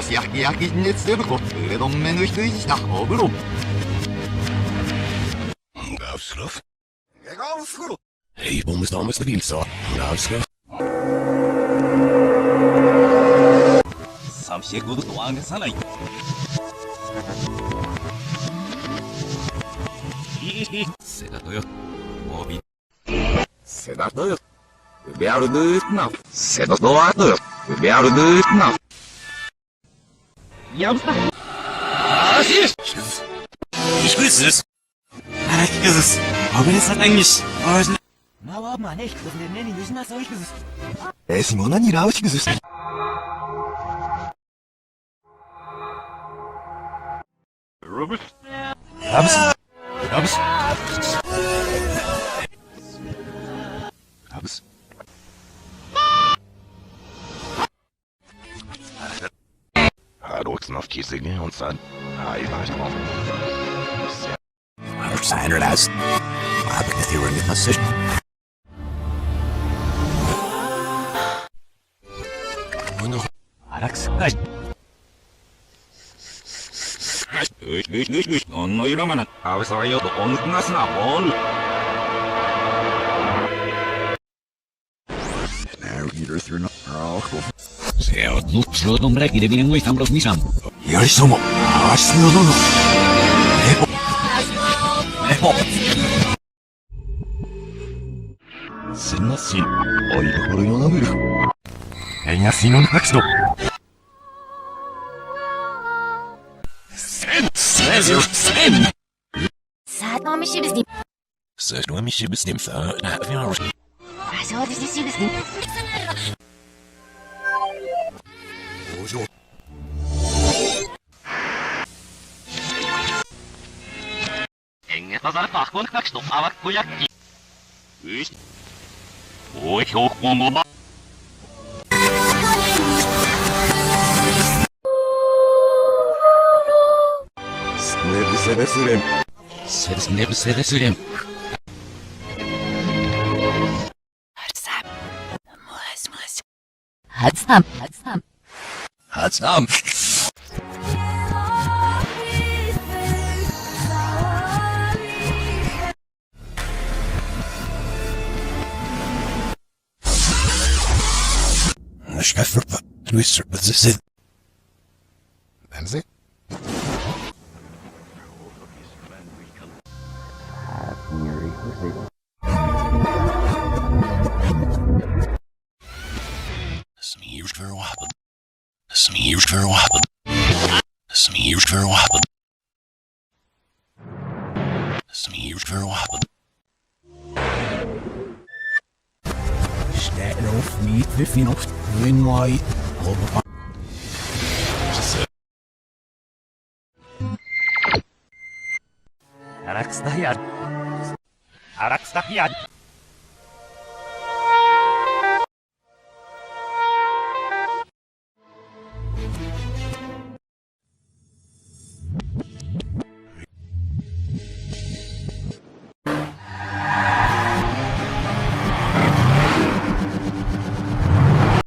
し焼き焼き熱でぶこ腕どんめの低いしたお風呂Gaafschroef. Gaafschroef. Hey, waarom is de wielsa? Gaafschroef. Samsje goed doang sanai. Sedatoyo. Mobi. Sedatoyo. Beardu na. Sedatoyo. Beardu na. Yamsta. Aziz. İşbirsiz. Merak kızız. Haberi sataymış. Ağzına. Ne var mı ne? Kızın elini yüzüne savaş kızız. Simona ni raus kızız. Robert. Rabs. Rabs. Rabs. Haroks noch Kiesige und San. Hi, war ich drauf. Signer das. Habe ich die Runde passiert. Und noch. Alex. Ich. Und neu Roman. Aber es war ja doch unten das Nabon. Now you're through no. Sehr gut. Schluss und Breck, die wir nicht haben bloß nicht haben. Ja, ich so mal. Was nur so. Sin, hoy por hoy no la veo. Ella sin un texto. Sen. Saat mi się z nim. Saat mi się z nim, A co ty się z nim? Ojo. Pazar fachbon tak stop, aber kujaki. Ist. Oj, hoch, Mama. Sneb. Hatsam. Schaffer, Luis, was ist das? Benzi? Smears for wappen. Smears for wappen. Smears for wappen. Smears for wappen. Städten auf mit wie viel noch in Mai. Arax Dahian.